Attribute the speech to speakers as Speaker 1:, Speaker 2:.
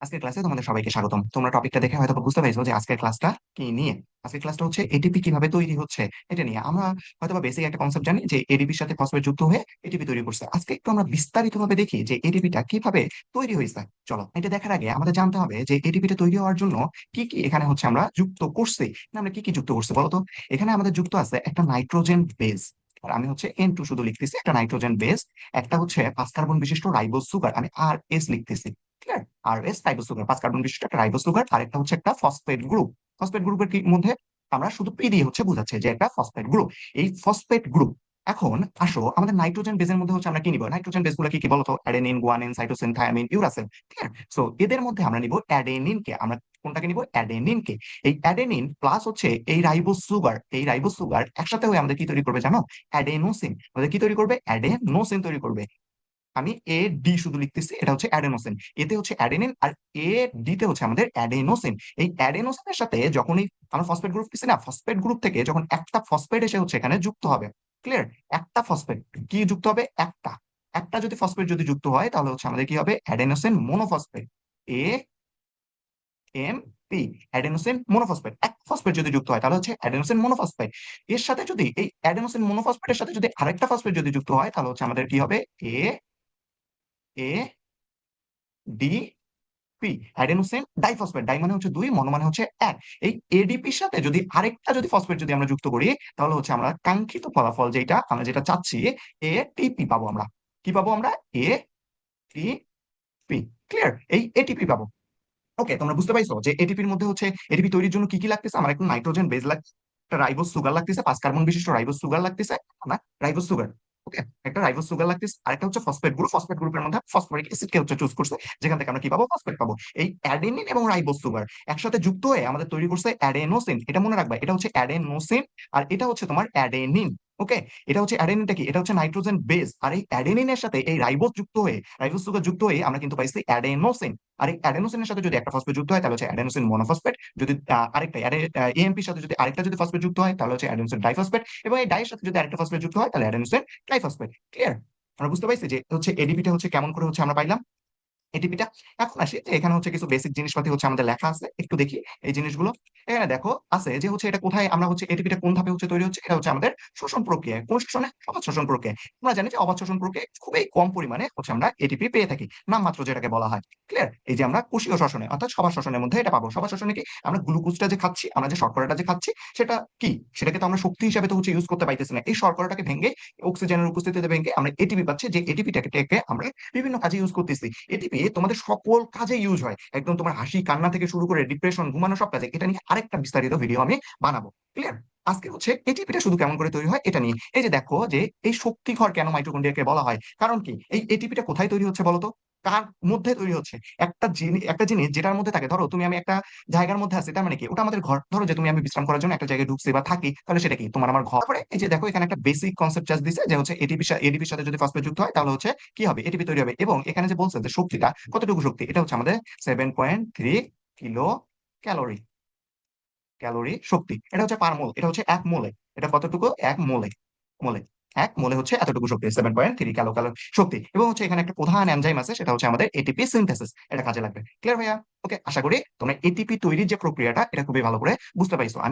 Speaker 1: আজকের ক্লাসে তোমাদের সবাইকে স্বাগতম। তোমরা টপিকটা দেখে হয়তো বুঝতে পারছো যে আজকের ক্লাসটা কি নিয়ে। আজকের ক্লাসটা হচ্ছে এটিপি কিভাবে তৈরি হচ্ছে এটা নিয়ে। আমরা হয়তো বেসিক একটা কনসেপ্ট জানি যে এডিপির সাথে ফসফেট যুক্ত হয়ে এটিপি তৈরি করছে। আজকে একটু আমরা বিস্তারিত ভাবে দেখি যে এটিপিটা কিভাবে তৈরি হয়েছে। চলো, এটা দেখার আগে আমাদের জানতে হবে যে এটিপিটা তৈরি হওয়ার জন্য কি কি এখানে হচ্ছে আমরা যুক্ত করছি, না আমরা কি কি যুক্ত করছি বলতো। এখানে আমাদের যুক্ত আছে একটা নাইট্রোজেন বেস, আর আমি হচ্ছে N2 শুধু লিখতেছি, একটা নাইট্রোজেন বেস। একটা হচ্ছে 5 কার্বন বিশিষ্ট রাইবোজ সুগার, আমি RS লিখতেছি। Clear? RS ribose sugar, 5 carbon বিশিষ্ট একটা রাইবোজ সুগার, আর একটা হচ্ছে একটা ফসফেট গ্রুপ। ফসফেট গ্রুপের মধ্যে আমরা শুধু পি দিয়ে হচ্ছে বোঝাচ্ছে যে একটা ফসফেট গ্রুপ। এই ফসফেট গ্রুপ। এখন আসো আমাদের নাইট্রোজেন বেজের মধ্যে হচ্ছে আমরা কি নিব, নাইট্রোজেন বেস গুলো কি কি বলতো? Adenine, guanine, cytosine, thymine, uracil. ঠিক আছে? সো এদের মধ্যে আমরা নিব অ্যাডেনিন কে। আমরা কোনটাকে নিব? অ্যাডেনিন কে। এই অ্যাডেনিন প্লাস হচ্ছে এই রাইবোজ সুগার, এই রাইবোজ সুগার একসাথে হয়ে আমাদের কি তৈরি করবে জানো? অ্যাডেনোসিন। আমাদের কি তৈরি করবে? অ্যাডেনোসিন তৈরি করবে। আমি ডি শুধু লিখতেছি, এটা হচ্ছে অ্যাডেনোসিন। এতে হচ্ছে অ্যাডেনিন, আর ডি তে হচ্ছে আমাদের অ্যাডেনোসিন। এই অ্যাডেনোসিনের সাথে যখনই আমরা ফসফেট গ্রুপ দিচ্ছি না, ফসফেট গ্রুপ থেকে যখন একটা ফসফেট এসে হচ্ছে এখানে যুক্ত হবে। ক্লিয়ার? একটা ফসফেট কি যুক্ত হবে? একটা একটা যদি ফসফেট যদি যুক্ত হয় তাহলে হচ্ছে আমাদের কি হবে? Adenosine monophosphate. A M P, adenosine monophosphate. এক ফসফেট যদি যুক্ত হয় তাহলে হচ্ছে অ্যাডেনোসিন মোনোফসফেট। এর সাথে যদি এই অ্যাডেনোসিন মোনোফসফেটের সাথে যদি আরেকটা ফসফেট যদি যুক্ত হয় তাহলে হচ্ছে আমাদের কি হবে? A A D P, adenosine diphosphate. Di মানে হচ্ছে দুই, মনো মানে হচ্ছে এক। এই এডিপির সাথে যদি আরেকটা যদি ফসফেট যদি আমরা যুক্ত করি তাহলে হচ্ছে আমরা কাঙ্ক্ষিত ফলাফল যেটা আমরা যেটা চাচ্ছি, এটিপি পাবো আমরা। কি পাবো আমরা? এ টি পি। ক্লিয়ার? এই এটিপি পাবো। ওকে, তোমরা বুঝতে পারছো যে এটিপির মধ্যে হচ্ছে এটিপি তৈরির জন্য কি কি লাগতেছে? আমার একটা নাইট্রোজেন বেজ লাগছে, একটা রাইবোজ সুগার লাগতেছে, 5 কার্বন বিশিষ্ট রাইবোজ সুগার লাগতেছে। না, রাইবোজ সুগার। ওকে, একটা রাইবোজ সুগার লাগতেছে, আর একটা হচ্ছে ফসফেট গ্রুপ। ফসফেট গ্রুপের মধ্যে ফসফরিক অ্যাসিড কে হচ্ছে চুজ করছে, যেখান থেকে আমরা কি পাবো? ফসফেট পাবো। এই অ্যাডেনিন এবং রাইবোজ সুগার একসাথে যুক্ত হয়ে আমাদের তৈরি করছে অ্যাডেনোসিন। এটা মনে রাখবা, এটা হচ্ছে অ্যাডেনোসিন, আর এটা হচ্ছে তোমার অ্যাডেনিন। ওকে, এটা হচ্ছে অ্যাডেনিনটা কি? এটা হচ্ছে নাইট্রোজেন বেস, আর এই অ্যাডেনিনের সাথে এই রাইবোজ যুক্ত হয়ে, রাইবোজ সুগার যুক্ত হয়ে আমরা কিন্তু পাইছি অ্যাডেনোসিন। আর এই অ্যাডেনোসিনের সাথে যদি একটা ফসফেট যুক্ত হয় তাহলে হচ্ছে অ্যাডেনোসিন মোনোফসফেট। যদি আরেকটা এএমপির সাথে যদি আরেকটা যদি ফসফেট যুক্ত হয় তাহলে হচ্ছে অ্যাডেনোসিন ডাইফসফেট, এবং এই ডাইয়ের সাথে যদি আরেকটা ফসফেট যুক্ত হয় তাহলে অ্যাডেনোসিন ট্রাইফসফেট। ক্লিয়ার? আমরা বুঝতে পারছি যে হচ্ছে এডিপিটা হচ্ছে কেমন করে হচ্ছে আমরা পাইলাম এটিপিটা। এখন আসি যে এখানে হচ্ছে কিছু বেসিক জিনিসপাতি হচ্ছে আমাদের লেখা আছে, একটু দেখি এই জিনিসগুলো। এখানে দেখো আছে যে হচ্ছে এটা কোথায় আমরা হচ্ছে এটিপিটা কোন ধাপে হচ্ছে তৈরি হচ্ছে। এটা হচ্ছে আমাদের শোষণ প্রক্রিয়া। কোন শোষণে? অবাত শোষণ প্রক্রিয়া। আমরা জানি যে অবাত শোষণ প্রক্রিয়ায় খুবই কম পরিমাণে হচ্ছে আমরা এটিপি পেয়ে থাকি, নামমাত্র যেটাকে বলা হয়। ক্লিয়ার? এই যে আমরা কোষীয় শ্বসনে অর্থাৎ সবার শ্বসনের মধ্যে এটা পাবো। সবার শ্বসনে কি আমরা গ্লুকোজটা যে খাচ্ছি, আমরা যে শর্করাটা যে খাচ্ছি, সেটা কি? সেটাকে তো আমরা শক্তি হিসেবে তো হচ্ছে ইউজ করতে পাইতেছি না। এই শর্করাটাকে ভেঙে অক্সিজেনের উপস্থিতিতে ভেঙে আমরা এটিপি পাচ্ছি, যে এটিপিটাকে আমরা বিভিন্ন কাজে ইউজ করতেছি। এটিপি তোমাদের সকল কাজে ইউজ হয়, একদম তোমার হাসি কান্না থেকে শুরু করে ডিপ্রেশন, ঘুমানো, সব কাজে। এটা নিয়ে আরেকটা বিস্তারিত ভিডিও আমি বানাবো। ক্লিয়ার? আজকে হচ্ছে এটিপিটা শুধু কেমন করে তৈরি হয় এটা নিয়ে। এই যে দেখো যে এই শক্তিঘর কেন মাইটোকন্ড্রিয়াকে বলা হয়, কারণ কি? এই এটিপিটা কোথায় তৈরি হচ্ছে বলতো? কার মধ্যে তৈরি হচ্ছে? একটা জিনিস যেটার মধ্যে থাকে, ধরো তুমি আমি একটা জায়গার মধ্যে আছি, তার মানে কি ওটা আমাদের ঘর? ধরো যে তুমি আমি বিশ্রাম করার জন্য একটা জায়গায় ঢুকছি বা থাকি, তাহলে সেটা কি? তোমার আমার ঘর। তারপরে এই যে দেখো এখানে একটা বেসিক কনসেপ্ট জাস্ট দিছে যে হচ্ছে এডিপির সাথে যদি ফসফেট যুক্ত হয় তাহলে হচ্ছে কি হবে? এটিপি তৈরি হবে। এবং এখানে যে বলছে যে শক্তিটা কতটুকু শক্তি, এটা হচ্ছে আমাদের 7.3 কিলো ক্যালোরি শক্তি। এটা হচ্ছে পার মোল, এটা হচ্ছে এক মোলে। এটা কতটুকু? এক মোলে। মোলে এক মোলে হচ্ছে এতটুকু শক্তি, 7.3 ক্যালোরি শক্তি। এবং হচ্ছে এখানে একটা প্রধান এনজাইম আছে, সেটা হচ্ছে আমাদের এটিপি সিনথেসিস। এটা কাজে লাগবে। ক্লিয়ার ভাইয়া? ওকে, আশা করি তোমরা এটিপি তৈরির যে প্রক্রিয়াটা এটা খুবই ভালো করে বুঝতে পারছো। আমি